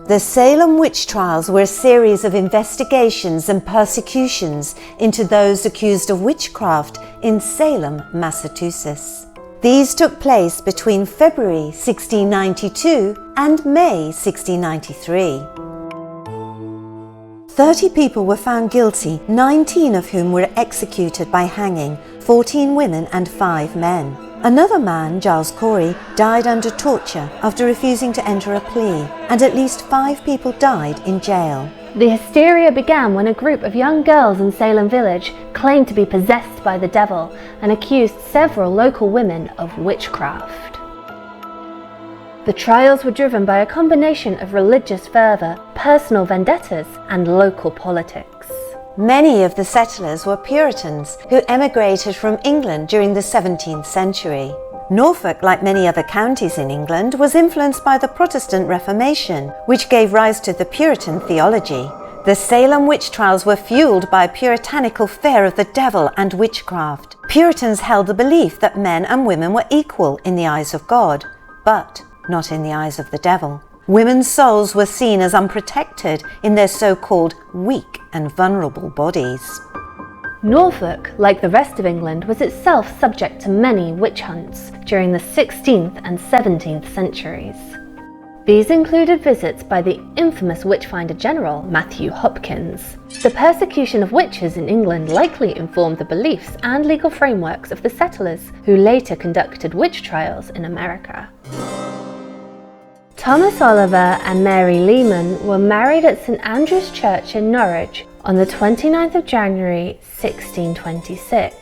The Salem witch trials were a series of investigations and persecutions into those accused of witchcraft in Salem, Massachusetts. These took place between February 1692 and May 1693. 30 people were found guilty, 19 of whom were executed by hanging, 14 women and 5 men. Another man, Giles Corey, died under torture after refusing to enter a plea, and at least 5 people died in jail. The hysteria began when a group of young girls in Salem Village claimed to be possessed by the devil and accused several local women of witchcraft. The trials were driven by a combination of religious fervour, personal vendettas, and local politics. Many of the settlers were Puritans who emigrated from England during the 17th century. Norfolk, like many other counties in England, was influenced by the Protestant Reformation, which gave rise to the Puritan theology. The Salem witch trials were fueled by puritanical fear of the devil and witchcraft. Puritans held the belief that men and women were equal in the eyes of God, but not in the eyes of the devil. Women's souls were seen as unprotected in their so-called weak and vulnerable bodies. Norfolk, like the rest of England, was itself subject to many witch hunts during the 16th and 17th centuries. These included visits by the infamous witchfinder general Matthew Hopkins. The persecution of witches in England likely informed the beliefs and legal frameworks of the settlers who later conducted witch trials in America. Thomas Oliver and Mary Lehman were married at St Andrew's Church in Norwich on the 29th of January 1626.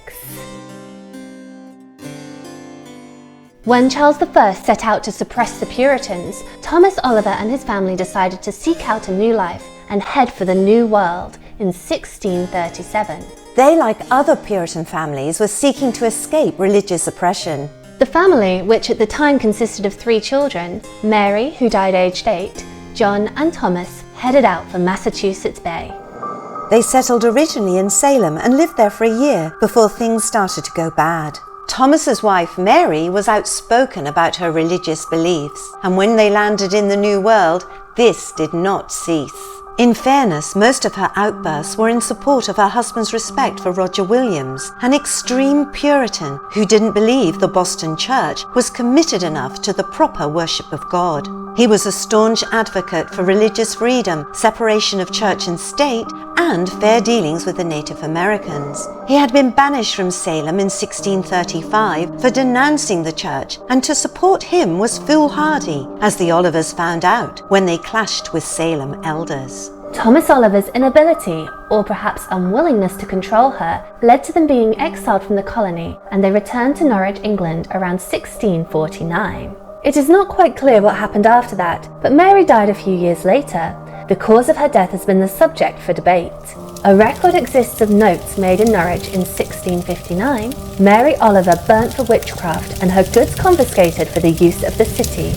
When Charles I set out to suppress the Puritans, Thomas Oliver and his family decided to seek out a new life and head for the New World in 1637. They, like other Puritan families, were seeking to escape religious oppression. The family, which at the time consisted of 3 children, Mary, who died aged 8, John and Thomas, headed out for Massachusetts Bay. They settled originally in Salem and lived there for a year before things started to go bad. Thomas's wife, Mary, was outspoken about her religious beliefs, and when they landed in the New World, this did not cease. In fairness, most of her outbursts were in support of her husband's respect for Roger Williams, an extreme Puritan who didn't believe the Boston Church was committed enough to the proper worship of God. He was a staunch advocate for religious freedom, separation of church and state, and fair dealings with the Native Americans. He had been banished from Salem in 1635 for denouncing the church, and to support him was foolhardy, as the Olivers found out when they clashed with Salem elders. Thomas Oliver's inability, or perhaps unwillingness to control her, led to them being exiled from the colony, and they returned to Norwich, England around 1649. It is not quite clear what happened after that, but Mary died a few years later. The cause of her death has been the subject for debate. A record exists of notes made in Norwich in 1659. Mary Oliver burnt for witchcraft and her goods confiscated for the use of the city.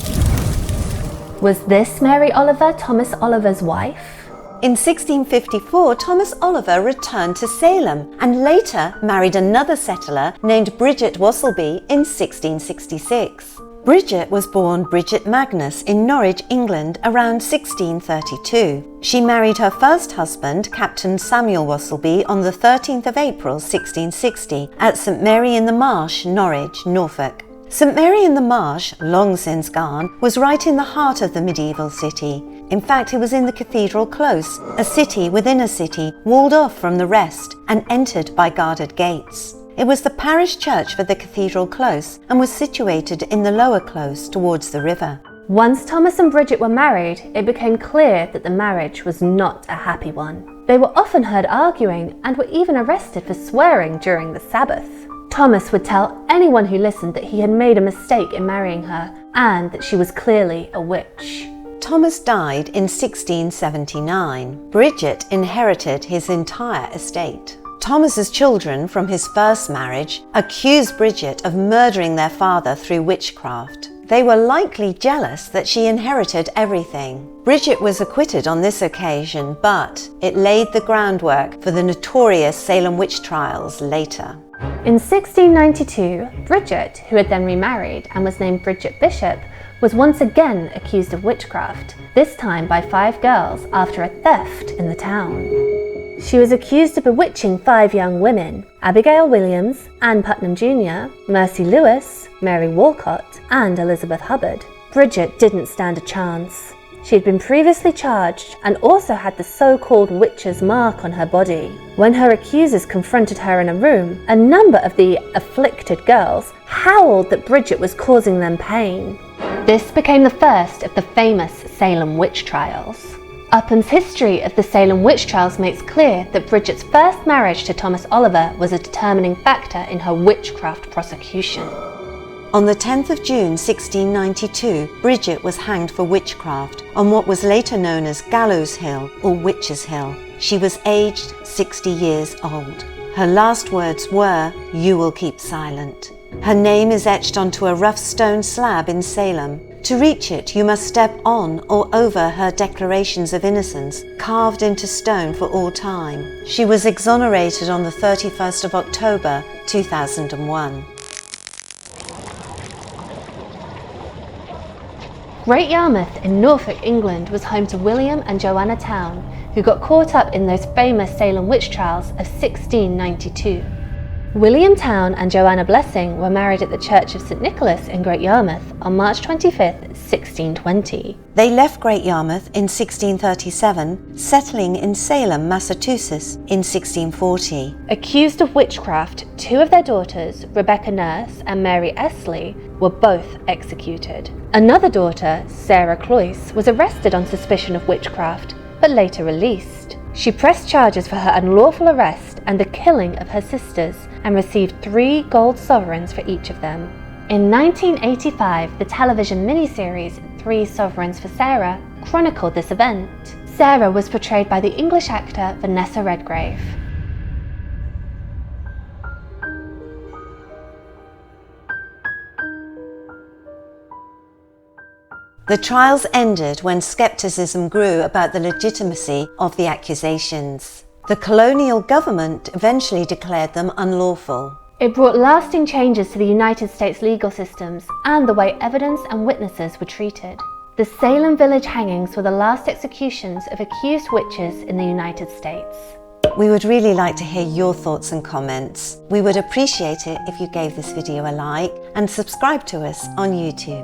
Was this Mary Oliver Thomas Oliver's wife? In 1654, Thomas Oliver returned to Salem and later married another settler named Bridget Wasselby in 1666. Bridget was born Bridget Magnus in Norwich, England around 1632. She married her first husband, Captain Samuel Wasselby, on the 13th of April 1660 at St Mary in the Marsh, Norwich, Norfolk. St Mary in the Marsh, long since gone, was right in the heart of the medieval city. In fact, it was in the Cathedral Close, a city within a city, walled off from the rest and entered by guarded gates. It was the parish church for the Cathedral Close and was situated in the lower close towards the river. Once Thomas and Bridget were married, it became clear that the marriage was not a happy one. They were often heard arguing and were even arrested for swearing during the Sabbath. Thomas would tell anyone who listened that he had made a mistake in marrying her and that she was clearly a witch. Thomas died in 1679. Bridget inherited his entire estate. Thomas's children from his first marriage accused Bridget of murdering their father through witchcraft. They were likely jealous that she inherited everything. Bridget was acquitted on this occasion, but it laid the groundwork for the notorious Salem witch trials later. In 1692, Bridget, who had then remarried and was named Bridget Bishop, was once again accused of witchcraft, this time by 5 girls after a theft in the town. She was accused of bewitching 5 young women: Abigail Williams, Ann Putnam Jr., Mercy Lewis, Mary Walcott, and Elizabeth Hubbard. Bridget didn't stand a chance. She had been previously charged and also had the so-called witch's mark on her body. When her accusers confronted her in a room, a number of the afflicted girls howled that Bridget was causing them pain. This became the first of the famous Salem witch trials. Upham's history of the Salem witch trials makes clear that Bridget's first marriage to Thomas Oliver was a determining factor in her witchcraft prosecution. On the 10th of June 1692, Bridget was hanged for witchcraft on what was later known as Gallows Hill or Witches' Hill. She was aged 60 years old. Her last words were, "You will keep silent." Her name is etched onto a rough stone slab in Salem. To reach it, you must step on or over her declarations of innocence, carved into stone for all time. She was exonerated on the 31st of October 2001. Great Yarmouth in Norfolk, England was home to William and Joanna Town, who got caught up in those famous Salem witch trials of 1692. William Town and Joanna Blessing were married at the Church of St Nicholas in Great Yarmouth on March 25, 1620. They left Great Yarmouth in 1637, settling in Salem, Massachusetts in 1640. Accused of witchcraft, 2 of their daughters, Rebecca Nurse and Mary Esley, were both executed. Another daughter, Sarah Cloyce, was arrested on suspicion of witchcraft, but later released. She pressed charges for her unlawful arrest and the killing of her sisters, and received 3 gold sovereigns for each of them. In 1985, the television miniseries 3 Sovereigns for Sarah chronicled this event. Sarah was portrayed by the English actor Vanessa Redgrave. The trials ended when skepticism grew about the legitimacy of the accusations. The colonial government eventually declared them unlawful. It brought lasting changes to the United States legal systems and the way evidence and witnesses were treated. The Salem Village hangings were the last executions of accused witches in the United States. We would really like to hear your thoughts and comments. We would appreciate it if you gave this video a like and subscribe to us on YouTube.